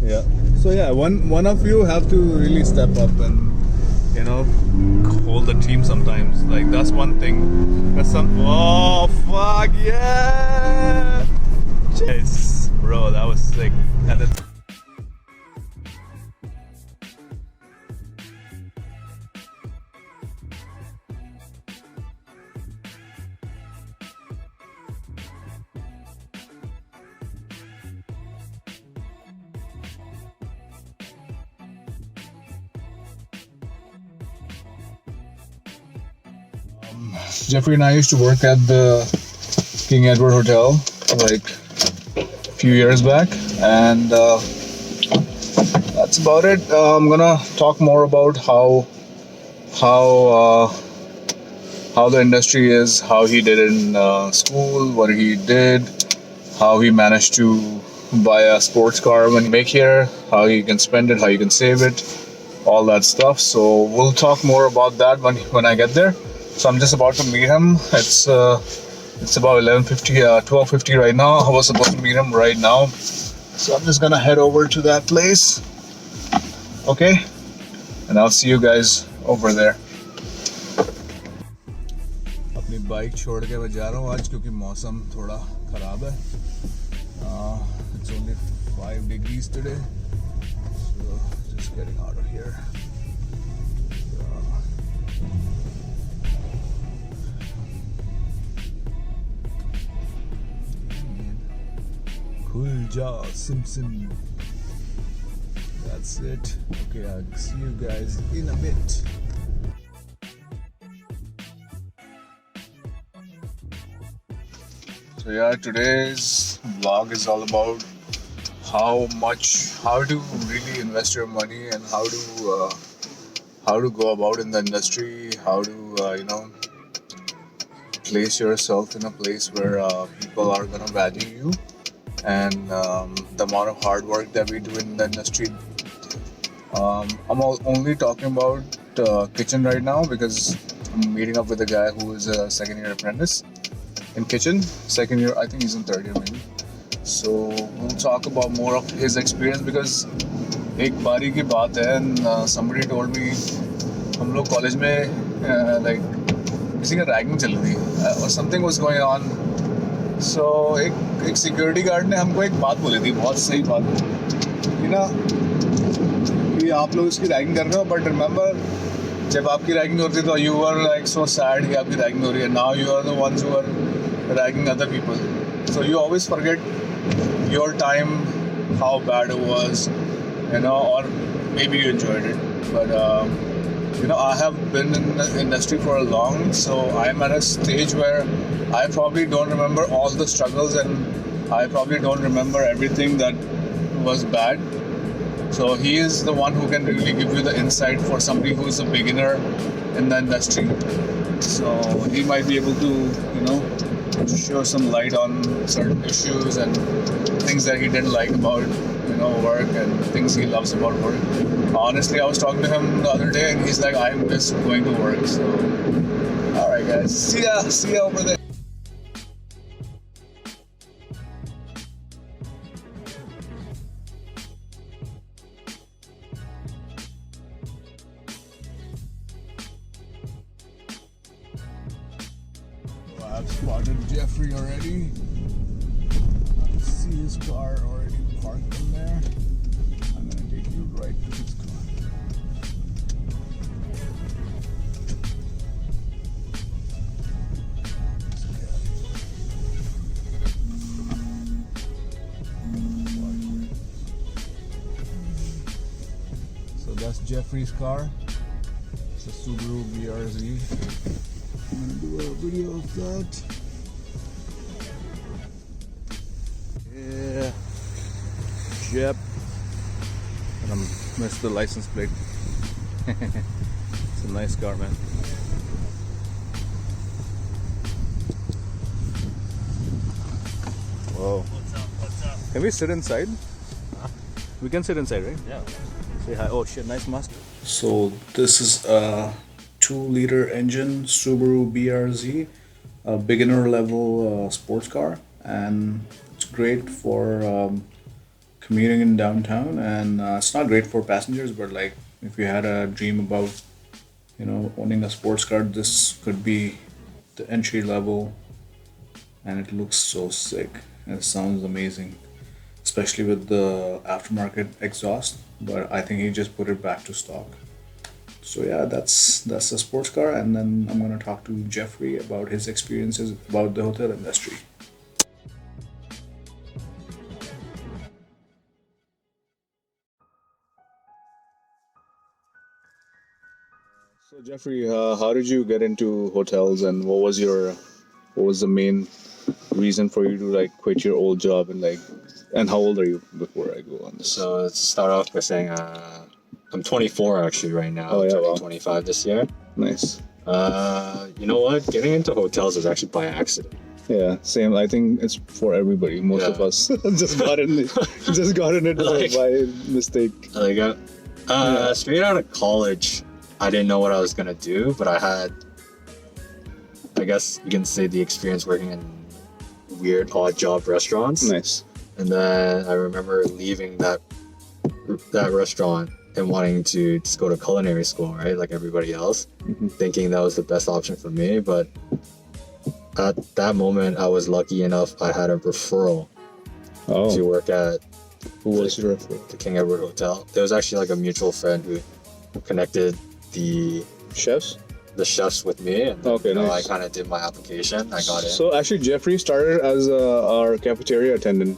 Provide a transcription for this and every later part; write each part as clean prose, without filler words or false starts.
Yeah. So yeah, one of you have to really step up and hold the team sometimes. Like that's one thing. That's some. Oh fuck yeah! Yes, bro, that was sick. And then Jeffrey and I used to work at the King Edward Hotel like a few years back, and that's about it. I'm gonna talk more about how how the industry is, how he did in school, what he did, how he managed to buy a sports car when he make here, how he can spend it, how you can save it, all that stuff. So we'll talk more about that when I get there. So I'm just about to meet him. It's about 11:50, 12:50 right now. I was supposed to meet him right now, so I'm just gonna head over to that place. Okay, and I'll see you guys over there. अपनी bike छोड़ के मैं जा रहा हूँ आज क्योंकि मौसम थोड़ा ख़राब है. It's only 5 degrees today, so just getting out of here. Cool job, Simpson. That's it. Okay, I'll see you guys in a bit. So yeah, today's vlog is all about how to really invest your money and how to go about in the industry, how to place yourself in a place where people are gonna value you, and the amount of hard work that we do in the industry. I'm only talking about kitchen right now because I'm meeting up with a guy who is a second year apprentice in kitchen. Second year, I think he's in third year maybe. So we'll talk about more of his experience because एक बारी की बात है and somebody told me हम लोग college में like किसी का रैगिंग चल रही थी or something was going on. So एक सिक्योरिटी गार्ड ने हमको एक बात बोली थी, बहुत सही बात कि ना कि आप लोग इसकी रैगिंग कर रहे हो बट रिमेंबर जब आपकी रैगिंग होती तो you were like so sad कि आपकी रैगिंग हो रही है. Now you are the ones who are ragging other people, so you always forget your time, how bad it was, or maybe you enjoyed it. But I have been in the industry for a long, so I'm at a stage where I probably don't remember all the struggles and I probably don't remember everything that was bad. So he is the one who can really give you the insight for somebody who is a beginner in the industry. So he might be able to, show some light on certain issues and things that he didn't like about, work and things he loves about work. Honestly, I was talking to him the other day and he's like, I miss going to work. So, all right, guys, see ya over there. I've spotted Jeffrey already. I see his car already parked in there. I'm gonna take you right to his car. So that's Jeffrey's car. It's a Subaru BRZ. I'm gonna do a video of that. Yeah, Jep. And I missed the license plate. It's a nice car, man. Whoa. What's up? What's up? Can we sit inside? Huh? We can sit inside, right? Yeah. Say hi. Oh shit, nice mask. So this is a 2-liter engine Subaru BRZ, a beginner level sports car, and it's great for commuting in downtown, and it's not great for passengers. But like, if you had a dream about, owning a sports car, this could be the entry level, and it looks so sick. And it sounds amazing, especially with the aftermarket exhaust. But I think he just put it back to stock. So yeah, that's a sports car, and then I'm gonna talk to Jeffrey about his experiences about the hotel industry. So Jeffrey, how did you get into hotels, and what was the main reason for you to like quit your old job, and how old are you before I go on this? So let's start off by saying I'm 24 actually right now. Oh, yeah, turning wow. 25 this year. Nice. You know what? Getting into hotels is actually by accident. Yeah, same. I think it's for everybody. Most of Yeah. us just got in it Like- by mistake. Like, straight out of college, I didn't know what I was gonna do, but I had, I guess you can say, the experience working in weird odd job restaurants. Nice. And then I remember leaving that restaurant and wanting to just go to culinary school, right? Like everybody else, thinking that was the best option for me. But at that moment, I was lucky enough, I had a referral to Oh, work at who was your referral? the King Edward Hotel. There was actually like a mutual friend who connected the Chefs? chefs with me, and then, Okay, nice. I kind of did my application. I got in. So actually, Jeffrey started as our cafeteria attendant,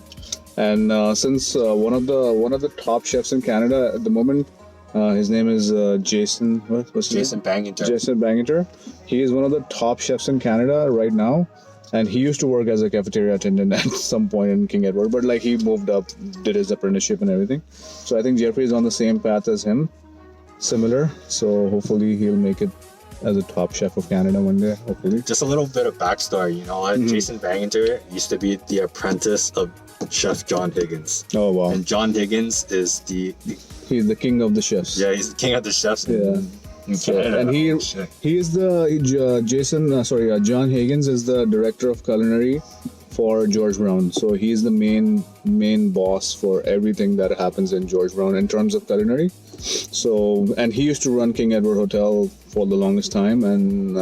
and since one of the top chefs in Canada at the moment, his name is Jason. What's his Jason Banginter. name? Jason Banginter. He is one of the top chefs in Canada right now, and he used to work as a cafeteria attendant at some point in King Edward, but like he moved up, did his apprenticeship and everything. So I think Jeffrey is on the same path as him, similar. So hopefully he'll make it as a top chef of Canada one day. Hopefully. Just a little bit of backstory, you know what? Jason Banginter used to be the apprentice of Chef John Higgins. Oh wow. And John Higgins is He's the king of the chefs. he's the king of the chefs Yeah. in So, Canada. and he Shit. is the John Higgins is the director of culinary for George Brown. So he's the main boss for everything that happens in George Brown in terms of culinary. So, and he used to run King Edward Hotel for the longest time, and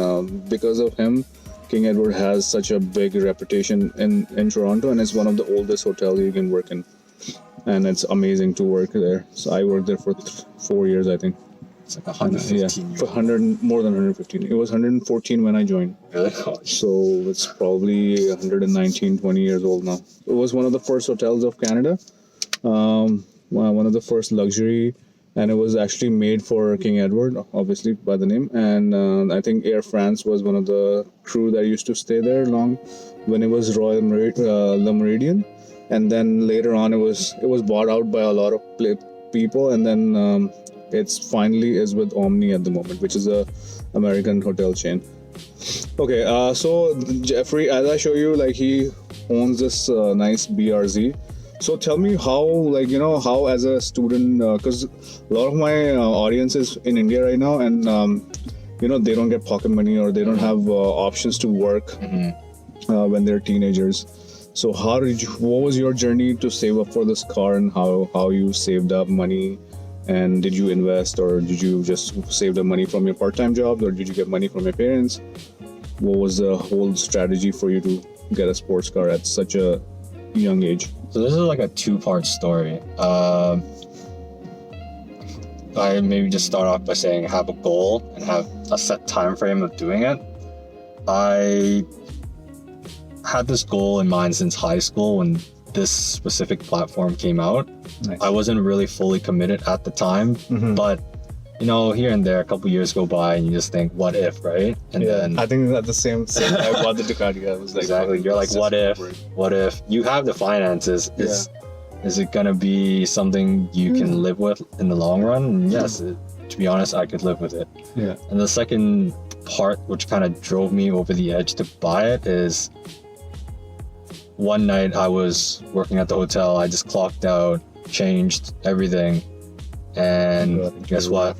because of him, King Edward has such a big reputation in Toronto, and it's one of the oldest hotels you can work in, and it's amazing to work there. So I worked there for 4 years, I think. It's like 115 years. For 100, more than 115. It was 114 when I joined. Really? Oh, So it's probably 119, 20 years old now. It was one of the first hotels of Canada, one of the first luxury, and it was actually made for King Edward, obviously by the name. And I think Air France was one of the crew that used to stay there long when it was Le Meridien. And then later on, it was bought out by a lot of people, and then it's finally is with Omni at the moment, which is a American hotel chain. Okay, so Jeffrey, as I show you, like he owns this nice BRZ. So tell me how, how as a student, because a lot of my audience is in India right now, and they don't get pocket money or they don't have options to work when they're teenagers. So what was your journey to save up for this car, and how you saved up money? And did you invest, or did you just save the money from your part-time job, or did you get money from your parents? What was the whole strategy for you to get a sports car at such a young age? So this is like a two-part story. I maybe just start off by saying have a goal and have a set time frame of doing it. I had this goal in mind since high school when this specific platform came out. Nice. I wasn't really fully committed at the time, but here and there, a couple years go by and you just think, what if, right? And then I think that's the same. I bought the Ducati. I was like, exactly, you're like, what if you have the finances? Is it gonna be something you can live with in the long run? And yes, to be honest, I could live with it. Yeah. And the second part, which kind of drove me over the edge to buy it, is one night I was working at the hotel. I just clocked out, changed everything, and guess what?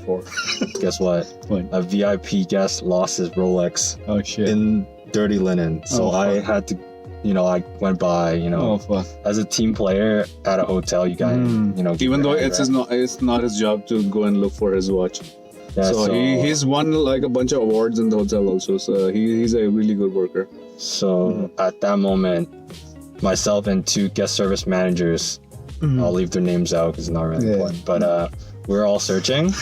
Guess what? What? A VIP guest lost his Rolex Oh shit. in dirty linen. So Oh, I fuck. had to I went by, Oh fuck. as a team player at a hotel, you got, give Even your though hand, right? it's not his job to go and look for his watch. Yeah, So he's won like a bunch of awards in the hotel also. So he's a really good worker. So at that moment, myself and two guest service managers, I'll leave their names out because it's not really important, but we were all searching.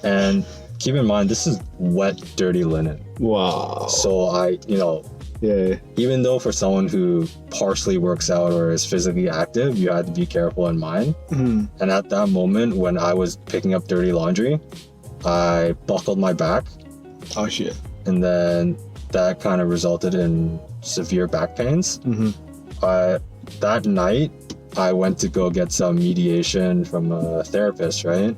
And keep in mind, this is wet, dirty linen. Wow. So Yeah. even though for someone who partially works out or is physically active, you had to be careful in mind. And at that moment, when I was picking up dirty laundry, I buckled my back, Oh shit. and then that kind of resulted in severe back pains. That night, I went to go get some mediation from a therapist, right?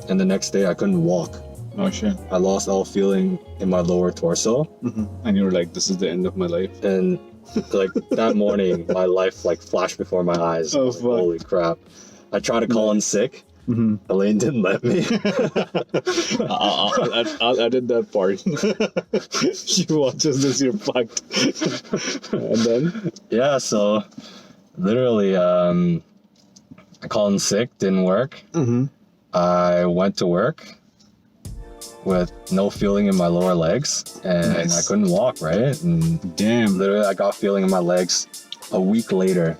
And the next day, I couldn't walk. Oh shit. I lost all feeling in my lower torso. And you were like, this is the end of my life. And like that morning, my life like flashed before my eyes. Oh, Like, fuck. holy crap. I tried to call in sick. Elaine didn't let me. I'll edit that part. She watches this, you're fucked. And then? Yeah, so literally, I called in sick, didn't work. I went to work with no feeling in my lower legs, and Nice. I couldn't walk, right? And Damn. literally, I got feeling in my legs a week later.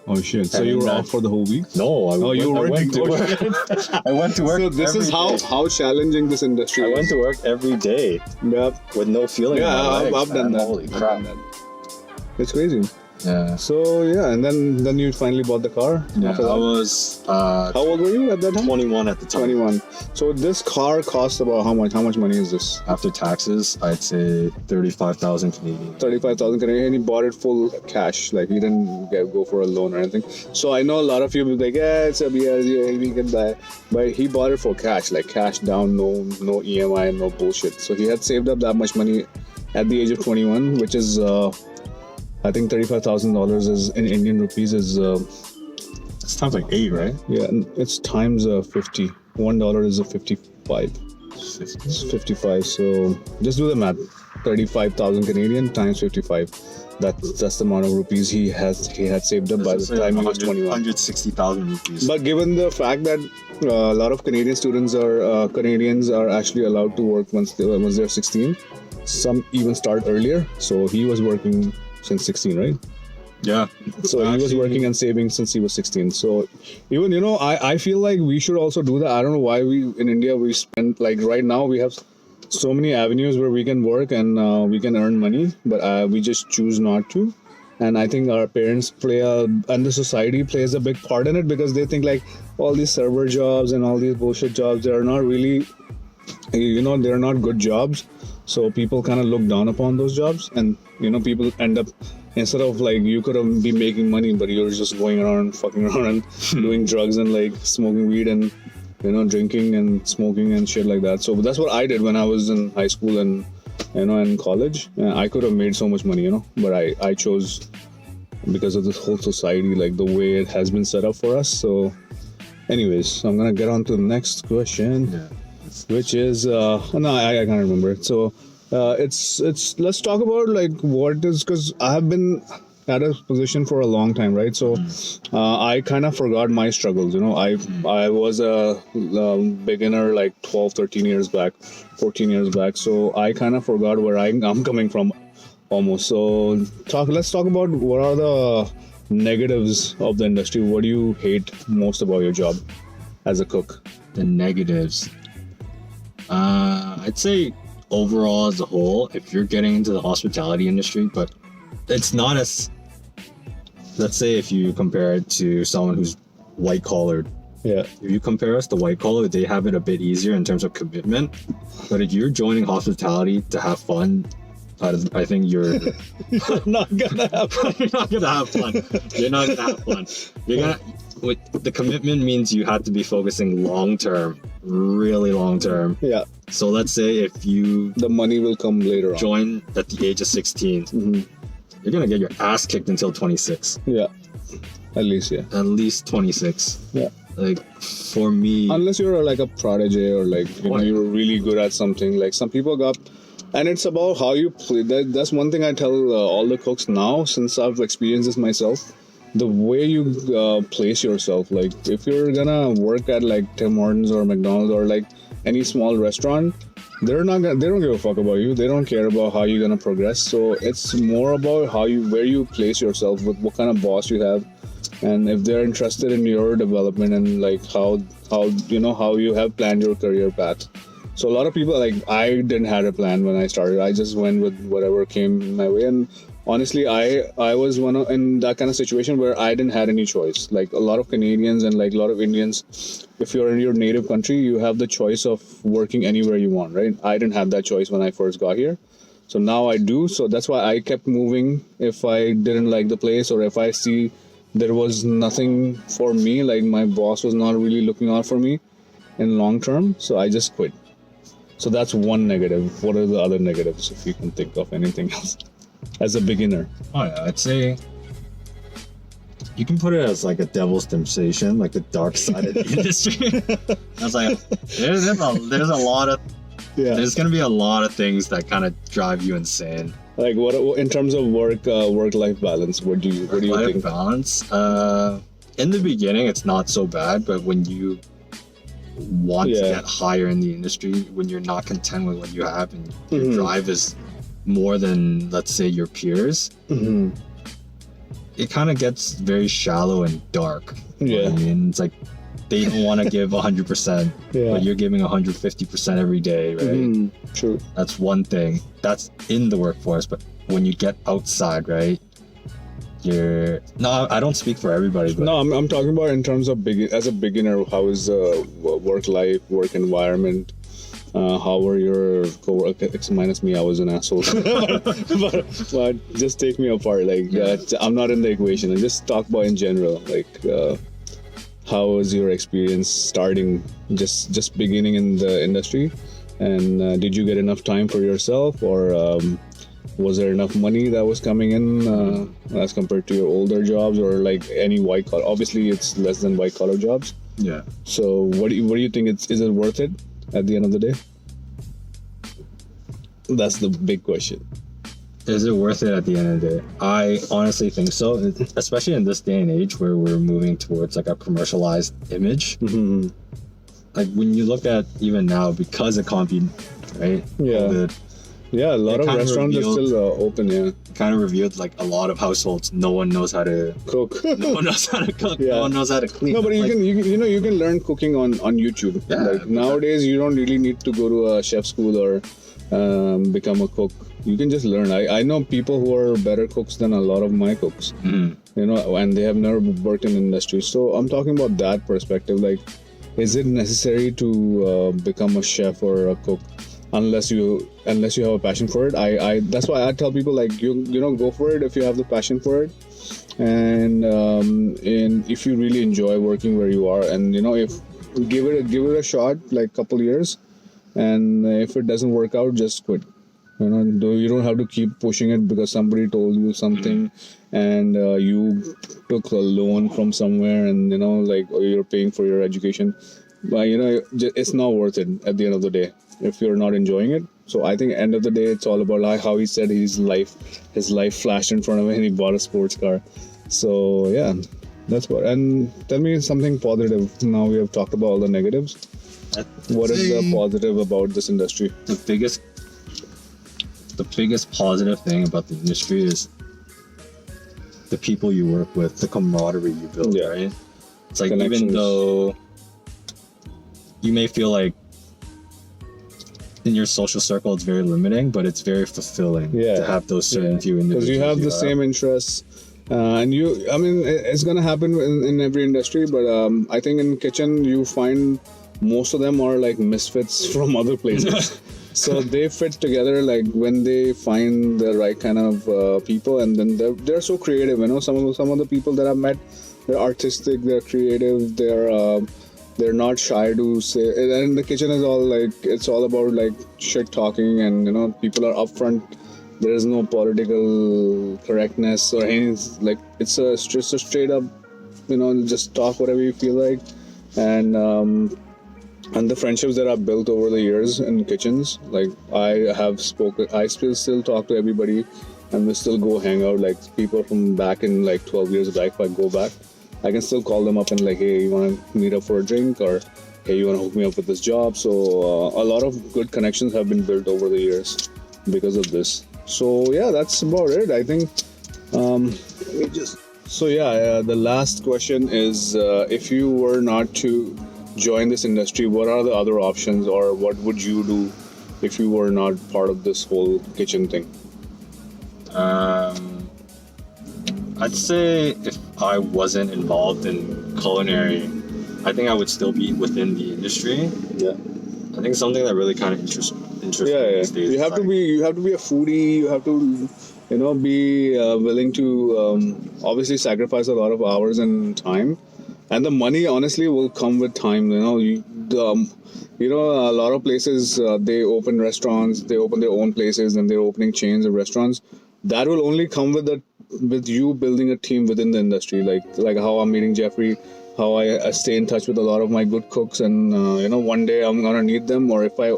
Oh shit. So And you were that- off for the whole week? No, you were I went to working. work. I went to work. So this every is day. how challenging this industry I is. went to work every day Yep. with no feeling. Yeah, in my legs, I've done man. that. Holy I've crap! done that. It's crazy. Yeah. So yeah, and then you finally bought the car. Yeah, after I that? was How old were you at that time? 21 at the time. 21. So this car cost about how much? How much money is this? After taxes, I'd say 35,000 Canadian. 35,000 Canadian. And he bought it full cash. Like he didn't go for a loan or anything. So I know a lot of people like, yeah, it's a BRZ, we can buy. But he bought it for cash, like cash down, no EMI, no bullshit. So he had saved up that much money at the age of 21, which is I think $35,000 is in Indian rupees is It's times like 8, right? yeah, it's times 50. $1 is a 55. It's 55. So just do the math. 35,000 Canadian times 55. That's the amount of rupees he had saved up by the time he was 21. 160,000 rupees. But given the fact that a lot of Canadian students Canadians are actually allowed to work once they're 16, some even start earlier. So he was working since 16, right? Yeah. So he was Actually- working and saving since he was 16. So even, I feel like we should also do that. I don't know why in India we spend, like right now we have so many avenues where we can work and we can earn money, but we just choose not to. And I think our parents and the society plays a big part in it because they think like all these server jobs and all these bullshit jobs, they're not really, they're not good jobs. So people kind of look down upon those jobs, and people end up, instead of like you could have been making money, but you're just going around fucking around and doing drugs and like smoking weed and drinking and smoking and shit like that. So that's what I did when I was in high school and in college. I could have made so much money, but I chose because of this whole society, like the way it has been set up for us. So anyways, I'm gonna get on to the next question. Yeah. Which is no, I can't remember it. So it's let's talk about like what is, because I have been at a position for a long time, right? So I kind of forgot my struggles. I was a beginner like 12, 13 years back, 14 years back. So I kind of forgot where I'm coming from almost. So let's talk about what are the negatives of the industry. What do you hate most about your job as a cook? The negatives. I'd say overall as a whole, if you're getting into the hospitality industry, but it's not as, let's say if you compare it to someone who's white collared. Yeah. If you compare us to white collar, they have it a bit easier in terms of commitment. But if you're joining hospitality to have fun, I think you're Not gonna happen. you're not gonna have fun. You're not gonna have fun. The commitment means you have to be focusing long term, really long term. Yeah. So let's say if you The money will come later on. join at the age of 16, you're gonna get your ass kicked until 26, Yeah. At least, yeah. at least 26. Yeah. Like for me, Unless you're like a prodigy or like Oh, yeah. you're really good at something. Like some people got And it's about how you play. That's one thing I tell all the cooks now, since I've experienced this myself. The way you place yourself, like if you're gonna work at like Tim Hortons or McDonald's or like any small restaurant, they don't give a fuck about you. They don't care about how you're gonna progress. So it's more about where you place yourself, with what kind of boss you have, and if they're interested in your development and like how how you have planned your career path. So a lot of people, like, I didn't have a plan when I started. I just went with whatever came my way. And honestly, I was in that kind of situation where I didn't have any choice. Like a lot of Canadians and like a lot of Indians, if you're in your native country, you have the choice of working anywhere you want, right? I didn't have that choice when I first got here. So now I do. So that's why I kept moving if I didn't like the place, or if I see there was nothing for me, like my boss was not really looking out for me in long term. So I just quit. So that's one negative. What are the other negatives, if you can think of anything else, as a beginner? Oh yeah, I'd say you can put it as like a devil's temptation, like the dark side of the industry. I was like, there's a lot of Yeah. there's gonna be a lot of things that kind of drive you insane. Like what in terms of work-life balance? What do you Life think? balance. In the beginning, it's not so bad, but when you want to Yeah. get higher in the industry, when you're not content with what you have and your Mhm. drive is more than, let's say, your peers, Mhm. it kind of gets very shallow and dark. You know what Yeah. I mean, it's like they don't want to give 100%, Yeah. but you're giving 150% every day, right? Mhm. True. That's one thing. That's in the workforce, but when you get outside, right? I don't speak for everybody, but No, I'm talking about in terms of as a beginner. How is work life, work environment? How were your coworkers? Minus me, I was an asshole. but just take me apart. Like I'm not in the equation. Just talk about in general. Like how was your experience starting, just beginning in the industry, and did you get enough time for yourself, or was there enough money that was coming in as compared to your older jobs, or like any white collar? Obviously, it's less than white collar jobs. yeah. So what do you think? Is it worth it at the end of the day? That's the big question. Is it worth it at the end of the day? I honestly think so, especially in this day and age where we're moving towards like a commercialized image. Mm-hmm. Like when you look at even now, because it can't be, right? Yeah. COVID, Yeah, a lot It of kind of restaurants are revealed- still open. Yeah, kind of revealed like a lot of households. No one knows how to. cook. No one knows how to cook. Yeah. No one knows how to clean. No, but Like, you can learn cooking on YouTube. Yeah, Like but nowadays, you don't really need to go to a chef school or become a cook. You can just learn. I know people who are better cooks than a lot of my cooks. mhm. And they have never worked in industry. So I'm talking about that perspective. Like, is it necessary to become a chef or a cook? Unless you have a passion for it. I that's why I tell people, like, you go for it if you have the passion for it, and if you really enjoy working where you are, and if give it a shot, like couple years, and if it doesn't work out, just quit. You don't have to keep pushing it because somebody told you something, and you took a loan from somewhere, and or you're paying for your education. But it's not worth it at the end of the day if you're not enjoying it. So I think end of the day, it's all about like how he said his life flashed in front of him and he bought a sports car. So yeah, that's what. And tell me something positive. Now we have talked about all the negatives. What is the positive about this industry? The biggest positive thing about the industry is the people you work with, the camaraderie you build, Yeah. right? It's like Connections. even though you may feel like in your social circle it's very limiting, but it's very fulfilling to have those certain few individuals. Because you have the same interests. It's gonna happen in every industry, but I think in kitchen you find most of them are like misfits from other places. So they fit together like when they find the right kind of people, and then they're so creative. Some of the people that I've met, they're artistic, they're creative, they're not shy to say. And the kitchen is all like, it's all about like shit talking, and people are upfront. There is no political correctness or anything. Like it's just a straight up, just talk whatever you feel like, and and the friendships that I've built over the years in kitchens, like I still talk to everybody, and we still go hang out. Like people from back in like 12 years back, if I go back, I can still call them up and like, hey, you want to meet up for a drink, or hey, you want to hook me up with this job. So a lot of good connections have been built over the years because of this. So yeah, that's about it. I think. So yeah, the last question is, if you were not to join this industry, what are the other options, or what would you do if you were not part of this whole kitchen thing? I'd say if I wasn't involved in culinary, I think I would still be within the industry. Yeah. I think something that really kind of interests me Yeah. these days. You have to be a foodie. You have to, be willing to obviously sacrifice a lot of hours and time, and the money honestly will come with time. A lot of places they open restaurants, they open their own places, and they're opening chains of restaurants. That will only come with you building a team within the industry, like how I'm meeting Jeffrey, how I stay in touch with a lot of my good cooks, and one day I'm gonna need them, or if I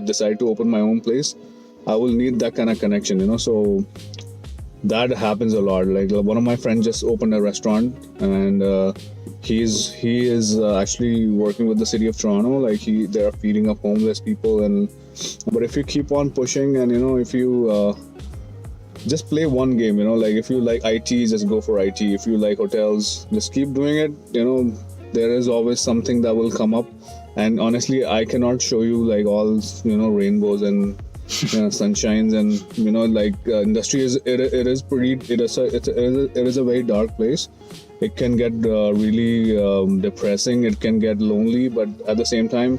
decide to open my own place, I will need that kind of connection. So that happens a lot. Like one of my friends just opened a restaurant, and he is actually working with the city of Toronto. Like they are feeding up homeless people, but if you keep on pushing, and if you just play one game, like if you like IT, just go for IT. If you like hotels, just keep doing it. There is always something that will come up, and honestly, I cannot show you like all rainbows and sunshines, and industry is a very dark place. It can get really depressing, it can get lonely, but at the same time,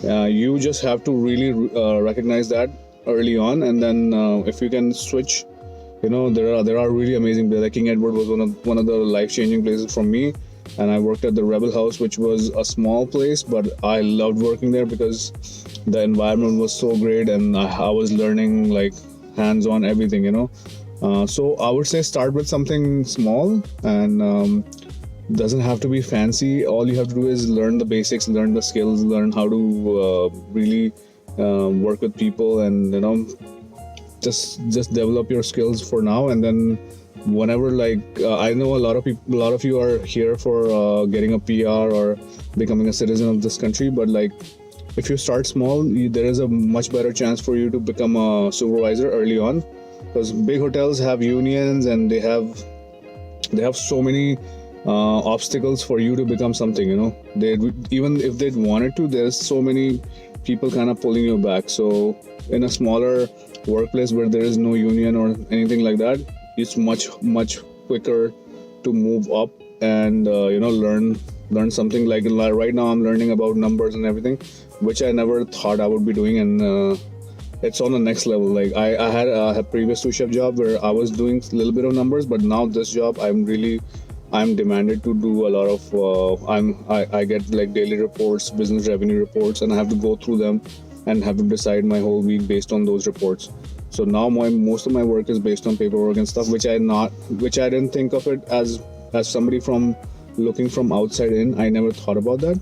you just have to really recognize that early on, and then if you can switch, there are really amazing places. Like King Edward was one of the life-changing places for me, and I worked at the Rebel House, which was a small place, but I loved working there because the environment was so great, and I was learning like hands-on everything. So I would say start with something small, and doesn't have to be fancy. All you have to do is learn the basics, learn the skills, learn how to really work with people, and just develop your skills for now, and then whenever I know a lot of you are here for getting a PR or becoming a citizen of this country, but if you start small, there is a much better chance for you to become a supervisor early on, because big hotels have unions, and they have so many obstacles for you to become something. They, even if they wanted to, there's so many people kind of pulling you back. So in a smaller workplace where there is no union or anything like that, it's much quicker to move up and learn something. Like right now I'm learning about numbers and everything, which I never thought I would be doing, and it's on the next level. Like I had a previous sous chef job where I was doing a little bit of numbers, but now this job I'm demanded to do a lot of I get like daily reports, business revenue reports, and I have to go through them and have to decide my whole week based on those reports. So now most of my work is based on paperwork and stuff, which I didn't think of it as somebody from looking from outside in. I never thought about that.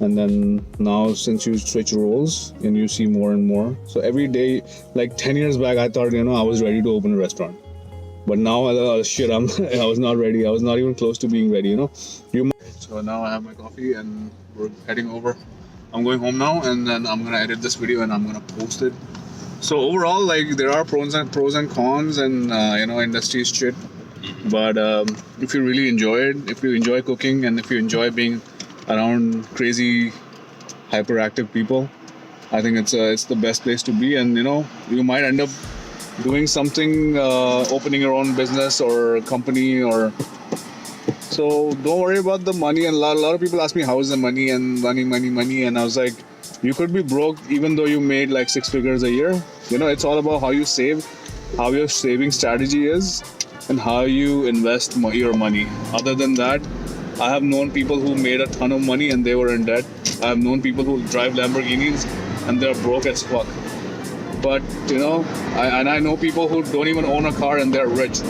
And then now, since you switch roles and you see more and more, so every day, like 10 years back, I thought I was ready to open a restaurant, but now I was not ready. I was not even close to being ready. So now I have my coffee and we're heading over. I'm going home now, and then I'm gonna edit this video and I'm gonna post it. So overall, there are pros and cons, and industry is shit. But if you really enjoy it, if you enjoy cooking, and if you enjoy being around crazy, hyperactive people, I think it's the best place to be. And you might end up doing something, opening your own business or company, or so don't worry about the money. And a lot of people ask me, how is the money, and money, and I was like, you could be broke even though you made like 6 figures a year. It's all about how you save, how your saving strategy is, and how you invest your money. Other than that, I have known people who made a ton of money and they were in debt. I have known people who drive Lamborghinis and they're broke as fuck. But I know people who don't even own a car and they're rich.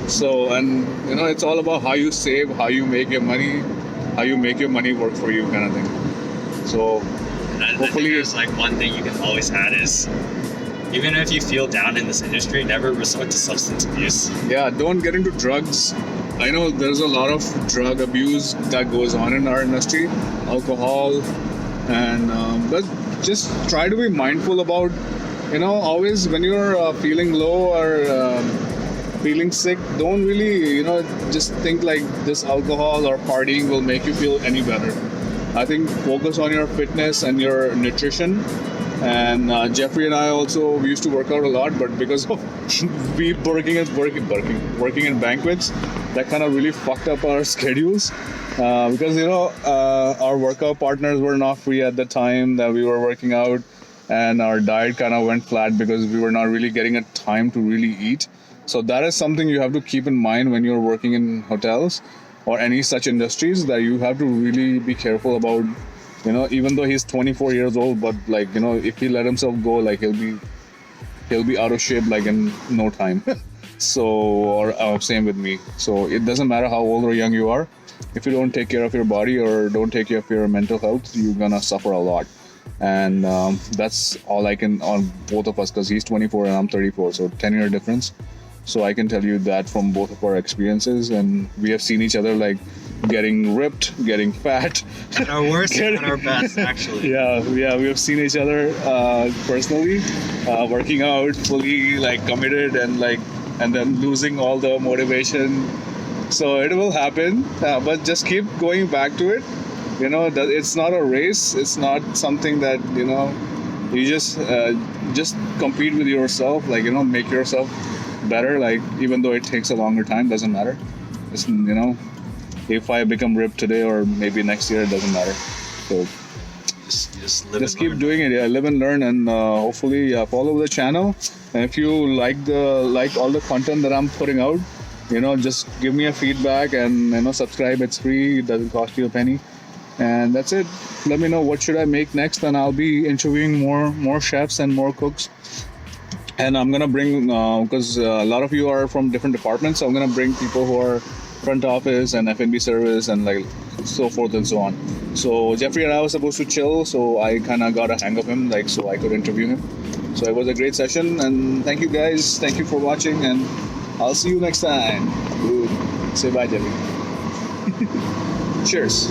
So, and it's all about how you save, how you make your money work for you, kind of thing. So And I think hopefully- there's like one thing you can always add is, even if you feel down in this industry, never resort to substance abuse. yeah, don't get into drugs. I know there's a lot of drug abuse that goes on in our industry, alcohol, and but just try to be mindful about, always when you're feeling low or feeling sick, don't really, just think like this alcohol or partying will make you feel any better. I think focus on your fitness and your nutrition. And Jeffrey and I also, we used to work out a lot, but because of we working in banquets, that kind of really fucked up our schedules. Because our workout partners were not free at the time that we were working out, and our diet kind of went flat because we were not really getting a time to really eat. So that is something you have to keep in mind when you're working in hotels or any such industries, that you have to really be careful about. Even though he's 24 years old, but if he let himself go, like he'll be out of shape like in no time. So, or same with me. So it doesn't matter how old or young you are. If you don't take care of your body or don't take care of your mental health, you're gonna suffer a lot. And that's all I can on both of us, because he's 24 and I'm 34, so 10-year difference. So I can tell you that from both of our experiences, and we have seen each other like getting ripped, getting fat. At our worst and at our best, actually. Yeah, we have seen each other personally, working out fully, like committed, and then losing all the motivation. So it will happen, but just keep going back to it. It's not a race. It's not something that you just compete with yourself. Make yourself better. Even though it takes a longer time, doesn't matter. If I become ripped today or maybe next year, it doesn't matter. So Just live just and keep learn. doing it. Yeah, live and learn, and hopefully follow the channel. And if you like all the content that I'm putting out, just give me a feedback and subscribe. It's free. It doesn't cost you a penny. And that's it. Let me know what should I make next, and I'll be interviewing more chefs and more cooks. And I'm gonna bring, because a lot of you are from different departments, so I'm gonna bring people who are front office and F&B service and so forth and so on. So Jeffrey and I was supposed to chill, so I kind of got a hang of him, so I could interview him. So it was a great session, and thank you guys. Thank you for watching, and I'll see you next time. Say bye, Jeffrey. Cheers.